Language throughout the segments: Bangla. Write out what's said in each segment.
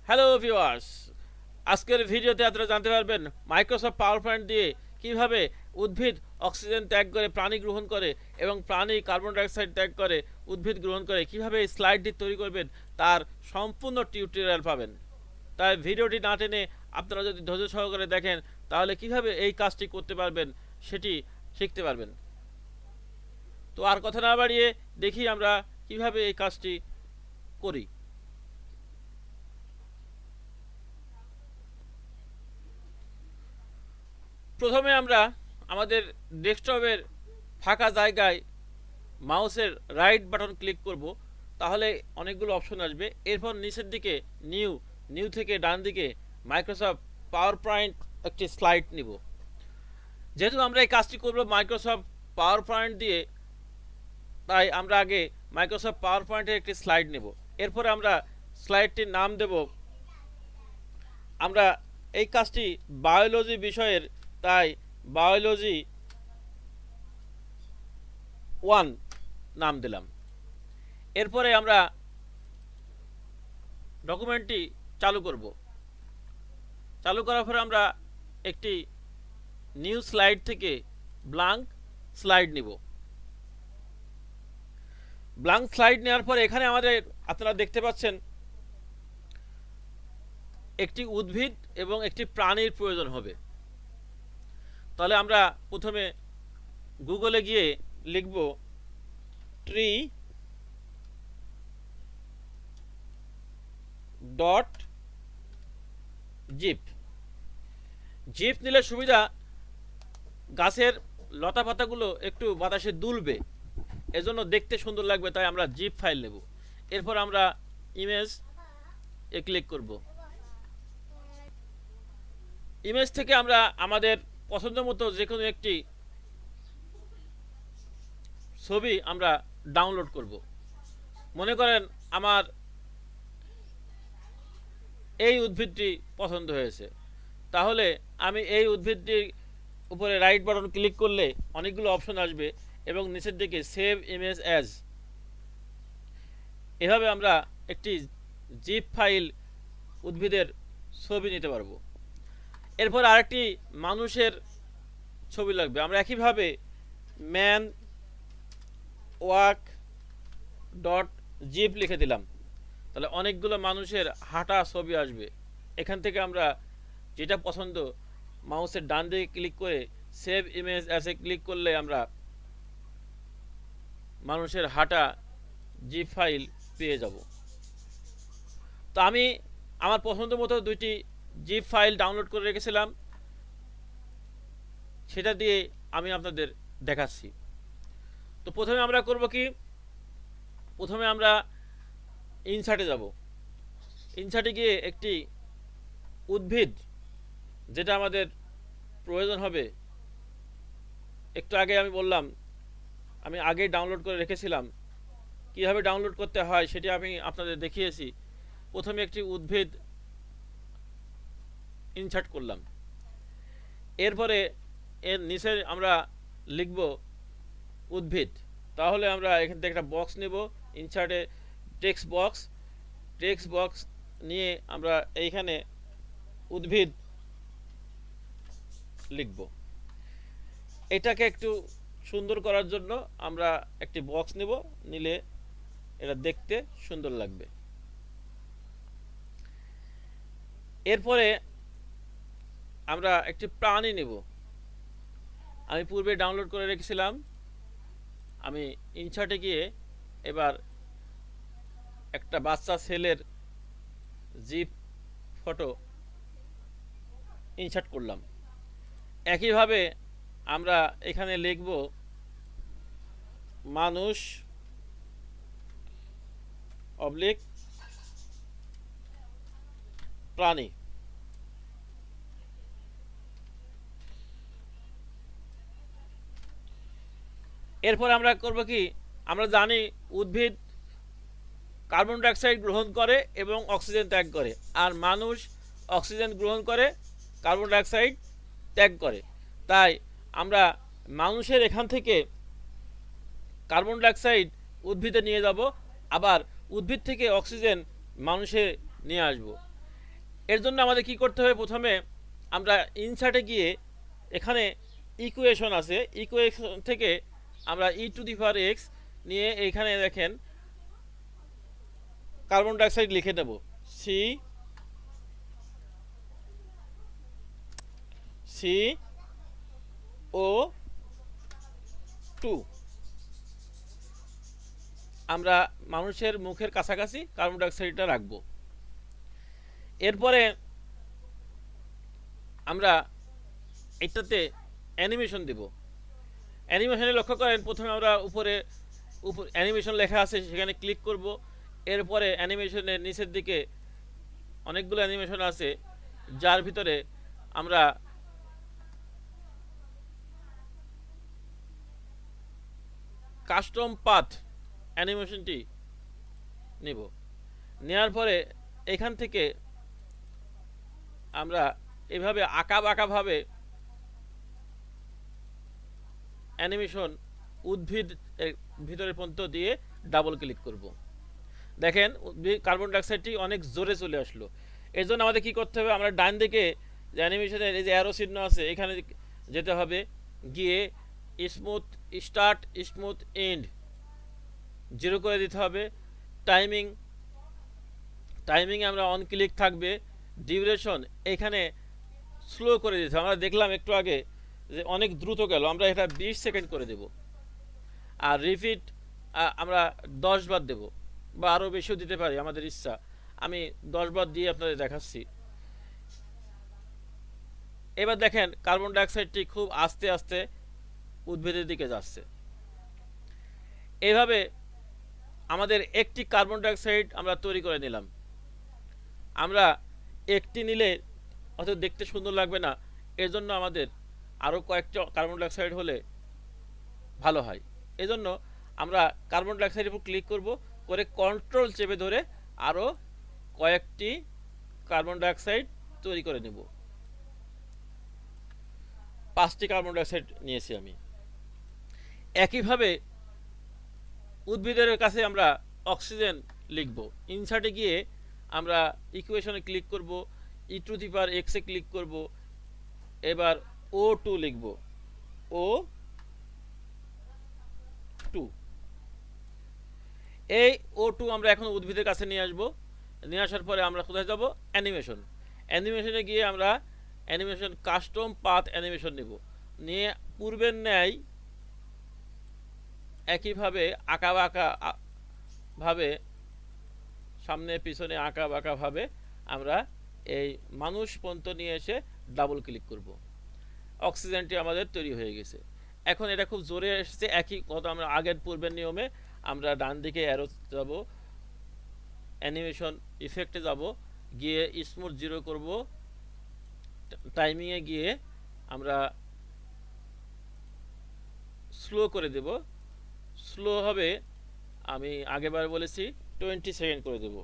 হ্যালো ভিউয়ার্স, আজকের ভিডিওতে আপনারা জানতে পারবেন মাইক্রোসফট পাওয়ার পয়েন্ট দিয়ে কিভাবে উদ্ভিদ অক্সিজেন ত্যাগ করে প্রাণী গ্রহণ করে এবং প্রাণী কার্বন ডাইঅক্সাইড ত্যাগ করে উদ্ভিদ গ্রহণ করে কিভাবে এই স্লাইডটি তৈরি করবেন তার সম্পূর্ণ টিউটোরিয়াল পাবেন। তাই ভিডিওটি না টেনে আপনারা যদি ধৈর্য সহকারে দেখেন তাহলে কিভাবে এই কাজটি করতে পারবেন সেটি শিখতে পারবেন। তো আর কথা না বাড়িয়ে দেখি আমরা কিভাবে এই কাজটি করি। প্রথমে আমরা আমাদের ডেস্কটপের ফাঁকা জায়গায় মাউসের রাইট বাটন ক্লিক করব, তাহলে অনেকগুলো অপশন আসবে। এরপর নিচের দিকে নিউ, নিউ থেকে ডান দিকে মাইক্রোসফট পাওয়ার পয়েন্ট একটি স্লাইড নিব। যেহেতু আমরা এই কাজটি করব মাইক্রোসফট পাওয়ার পয়েন্ট দিয়ে, তাই আমরা আগে মাইক্রোসফট পাওয়ার পয়েন্টের একটি স্লাইড নেব। এরপরে আমরা স্লাইডটির নাম দেব, আমরা এই কাজটি বায়োলজি বিষয়ের, তাই বায়োলজি 1 নাম দিলাম। এরপরে আমরা ডকুমেন্টটি চালু করব। চালু করার পরে আমরা একটি নিউ স্লাইড থেকে ব্ল্যাঙ্ক স্লাইড নিব। ব্ল্যাঙ্ক স্লাইড নেওয়ার পরে এখানে আমাদের, আপনারা দেখতে পাচ্ছেন, একটি উদ্ভিদ এবং একটি প্রাণীর প্রয়োজন হবে। তাহলে আমরা প্রথমে গুগলে গিয়ে লিখব ট্রি ডট জিপ। জিপ নিলে সুবিধা, গাছের লতা পাতাগুলো একটু বাতাসে দুলবে, এজন্য দেখতে সুন্দর লাগবে, তাই আমরা জিপ ফাইল নেব। এরপর আমরা ইমেজ এ ক্লিক করব। ইমেজ থেকে আমরা আমাদের পছন্দ মতো যে কোনো একটি ছবি আমরা ডাউনলোড করব। মনে করেন আমার এই উদ্ভিদটি পছন্দ হয়েছে, তাহলে আমি এই উদ্ভিদটির উপরে রাইট বাটন ক্লিক করলে অনেকগুলো অপশন আসবে এবং নিচের দিকে সেভ ইমেজ অ্যাজ, এভাবে আমরা একটি জিপ ফাইল উদ্ভিদের ছবি নিতে পারবো। এরপর আরেকটি মানুষের ছবি লাগবে। আমরা একইভাবে ম্যান ওয়াক ডট জিপ লিখে দিলাম, তাহলে অনেকগুলো মানুষের হাঁটা ছবি আসবে। এখান থেকে আমরা যেটা পছন্দ মাউসের ডান দিকে ক্লিক করে সেভ ইমেজ অ্যাসে ক্লিক করলে আমরা মানুষের হাঁটা জিপ ফাইল পেয়ে যাব। তো আমি আমার পছন্দ মতো দুইটি জিপ ফাইল ডাউনলোড করে রেখেছিলাম, সেটা দিয়ে আমি আপনাদের দেখাচ্ছি। তো প্রথমে আমরা করব কি, প্রথমে আমরা ইনসার্টে যাব। ইনসার্টে গিয়ে একটি উদ্ভিদ যেটা আমাদের প্রয়োজন হবে, একটু আগে আমি বললাম, আমি আগেই ডাউনলোড করে রেখেছিলাম, কীভাবে ডাউনলোড করতে হয় সেটি আমি আপনাদের দেখিয়েছি। প্রথমে একটি উদ্ভিদ ইনসার্ট করলাম, এরপরে এর নিচে আমরা লিখব উদ্ভিদ। তাহলে আমরা এখান থেকে একটা বক্স নেব, ইনসার্টে টেক্সট বক্স, টেক্সট বক্স নিয়ে আমরা এইখানে উদ্ভিদ লিখব। এটাকে একটু সুন্দর করার জন্য আমরা একটি বক্স নেব, নিলে এটা দেখতে সুন্দর লাগবে। এরপরে আমরা একটি প্রাণী নেব। আমি পূর্বে ডাউনলোড করে রেখেছিলাম, আমি ইনসার্টে গিয়ে এবার একটা বাচ্চা ছেলের জিপ ফটো ইনসার্ট করলাম। একইভাবে আমরা এখানে লিখব মানুষ অবলিক প্রাণী। এরপর আমরা করব কি, আমরা জানি উদ্ভিদ কার্বন ডাইঅক্সাইড গ্রহণ করে এবং অক্সিজেন ত্যাগ করে, আর মানুষ অক্সিজেন গ্রহণ করে কার্বন ডাইঅক্সাইড ত্যাগ করে। তাই আমরা মানুষের এখান থেকে কার্বন ডাইঅক্সাইড উদ্ভিদে নিয়ে যাব, আবার উদ্ভিদ থেকে অক্সিজেন মানুষে নিয়ে আসব। এর জন্য আমাদের কি করতে হবে, প্রথমে আমরা ইনসার্টে গিয়ে এখানে ইকুয়েশন আছে, ইকুয়েশন থেকে আমরা e⁴x নিয়ে এইখানে দেখেন কার্বন ডাইঅক্সাইড লিখে দেব CO2। আমরা মানুষের মুখের কাছাকাছি কার্বন ডাইঅক্সাইডটা রাখবো। এরপরে আমরা এটাতে অ্যানিমেশন দেব। অ্যানিমেশনে লক্ষ্য করেন প্রথমে আমরা উপর অ্যানিমেশন লেখা আছে সেখানে ক্লিক করব। এরপরে অ্যানিমেশনের নিচের দিকে অনেকগুলো অ্যানিমেশন আছে, যার ভিতরে আমরা কাস্টম পাথ অ্যানিমেশনটি নেব। নেওয়ার পরে এখান থেকে আমরা এভাবে আঁকা বাঁকাভাবে অ্যানিমেশন উদ্ভিদ ভিতরের পর্যন্ত দিয়ে ডাবল ক্লিক করব। দেখেন কার্বন ডাইঅক্সাইডটি অনেক জোরে চলে আসলো। এর জন্য আমাদের কি করতে হবে, আমরা ডান দিকে যে অ্যানিমেশনের এই যে অ্যারো চিহ্ন আছে এখানে যেতে হবে, গিয়ে স্মুথ স্টার্ট স্মুথ এন্ড 0 করে দিতে হবে। টাইমিং আমরা অন ক্লিক থাকবে। ডিউরেশন এখানে স্লো করে দিতে হবে। আমরা দেখলাম একটু আগে যে অনেক দ্রুত গেল, আমরা এটা 20 সেকেন্ড করে দেব। আর রিপিট আমরা 10 বার দেব, বা আরও বেশিও দিতে পারি, আমাদের ইচ্ছা। আমি 10 বার দিয়ে আপনাদের দেখাচ্ছি। এবার দেখেন কার্বন ডাইঅক্সাইডটি খুব আস্তে আস্তে উদ্ভিদের দিকে যাচ্ছে। এইভাবে আমাদের একটি কার্বন ডাইঅক্সাইড আমরা তৈরি করে নিলাম। আমরা একটি নিলে অত দেখতে সুন্দর লাগবে না, এর জন্য আমাদের আরও কয়েকটা কার্বন ডাইঅক্সাইড হলে ভালো হয়। এজন্য আমরা কার্বন ডাইঅক্সাইডের উপর ক্লিক করব, করে কন্ট্রোল চেপে ধরে আরও কয়েকটি কার্বন ডাইঅক্সাইড তৈরি করে নেব। 5টি কার্বন ডাইঅক্সাইড নিয়েছি আমি। একইভাবে উদ্ভিদের কাছে আমরা অক্সিজেন লিখব। ইনসার্টে গিয়ে আমরা ইকুয়েশনে ক্লিক করব, e⁴x এ ক্লিক করব। এবার O2 লিখব, O2। এই O2 আমরা এখন উদ্ভিদের কাছে নিয়ে আসব। নিয়ে আসার পরে আমরা কোথায় যাব, অ্যানিমেশনে গিয়ে আমরা অ্যানিমেশন কাস্টম পাথ অ্যানিমেশন নেব। নিয়ে পূর্বের ন্যায় একইভাবে আঁকা বাঁকা ভাবে সামনে পিছনে আঁকা বাঁকা ভাবে আমরা এই মানুষ পর্যন্ত নিয়ে এসে ডাবল ক্লিক করব। অক্সিজেনটি আমাদের তৈরি হয়ে গেছে। এখন এটা খুব জোরে এসেছে, একই কথা আমরা আগের পূর্বের নিয়মে আমরা ডান দিকে অ্যারো যাব, অ্যানিমেশন ইফেক্টে যাব, গিয়ে স্মুথ 0 করব। টাইমিংয়ে গিয়ে আমরা স্লো করে দেব। স্লো হবে, আমি আগেবার বলেছি 20 সেকেন্ড করে দেব,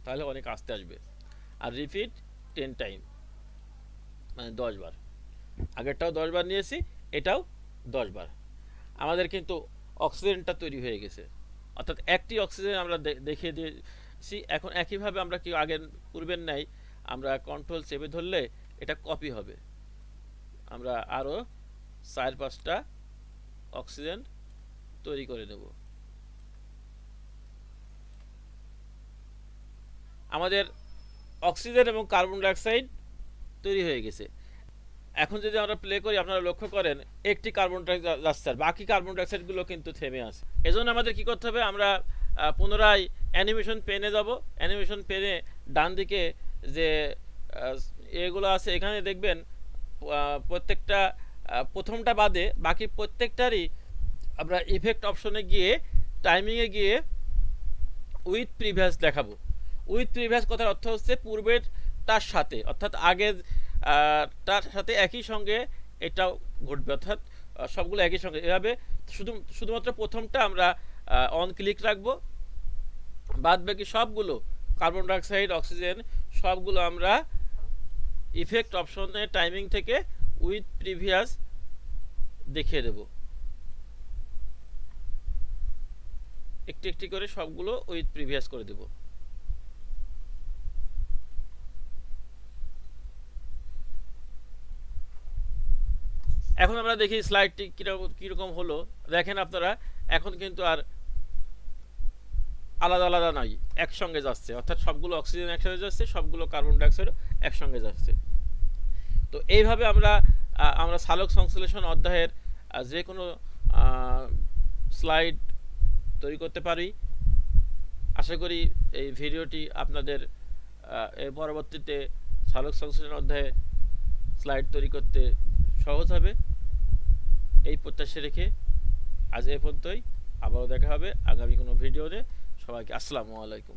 তাহলে অনেক আস্তে আসবে। আর রিপিট 10 টাইম, মানে 10 বার। আগেরটাও 10 বার নিয়েছি, এটাও 10 বার। আমাদের কিন্তু অক্সিজেনটা তৈরি হয়ে গেছে, অর্থাৎ একটি অক্সিজেন আমরা দেখিয়ে দিয়েছি। এখন একইভাবে আমরা কি আগের পূর্বের নাই, আমরা কন্ট্রোল চেপে ধরলে এটা কপি হবে। আমরা আরও 4-5টা অক্সিজেন তৈরি করে নেব। আমাদের অক্সিজেন এবং কার্বন ডাইঅক্সাইড তৈরি হয়ে গেছে। এখন যদি আমরা প্লে করি, আপনারা লক্ষ্য করেন একটি কার্বন ডাইঅক্সাইড যাচ্ছে, আর বাকি কার্বন ডাইঅক্সাইডগুলো কিন্তু থেমে আছে। এজন্য আমাদের কি করতে হবে, আমরা পুনরায় অ্যানিমেশন পেনে যাব। অ্যানিমেশন পেনে ডান দিকে যে এগুলো আছে এখানে দেখবেন প্রত্যেকটা প্রথমটা বাদে বাকি প্রত্যেকটারই আমরা ইফেক্ট অপশনে গিয়ে টাইমিংয়ে গিয়ে উইথ প্রিভিয়াস দেখাবো। উইথ প্রিভিয়াস কথার অর্থ হচ্ছে পূর্বের তার সাথে, অর্থাৎ আগের তার সাথে একই সঙ্গে এটাও ঘটবে, অর্থাৎ সবগুলো একই সঙ্গে। এভাবে শুধুমাত্র প্রথমটা আমরা অন ক্লিক রাখবো, বাদ বাকি সবগুলো কার্বন ডাইঅক্সাইড অক্সিজেন সবগুলো আমরা ইফেক্ট অপশনে টাইমিং থেকে উইথ প্রিভিয়াস দেখিয়ে দেব। একটি একটি করে সবগুলো উইথ প্রিভিয়াস করে দেব। এখন আমরা দেখি স্লাইডটি কীরকম হলো। দেখেন আপনারা এখন কিন্তু আর আলাদা আলাদা নাই, একসঙ্গে যাচ্ছে, অর্থাৎ সবগুলো অক্সিজেন একসঙ্গে যাচ্ছে, সবগুলো কার্বন ডাইঅক্সাইড একসঙ্গে যাচ্ছে। তো এইভাবে আমরা সালোক সংশ্লেষণ অধ্যায়ের যে কোনো স্লাইড তৈরি করতে পারি। আশা করি এই ভিডিওটি আপনাদের এর পরবর্তীতে সালোক সংশ্লেষণ অধ্যায়ে স্লাইড তৈরি করতে সহজ হবে, এই প্রত্যাশা রেখে আজ এ পর্যন্তই। আবারও দেখা হবে আগামী কোনো ভিডিওতে। সবাইকে আসসালামু আলাইকুম।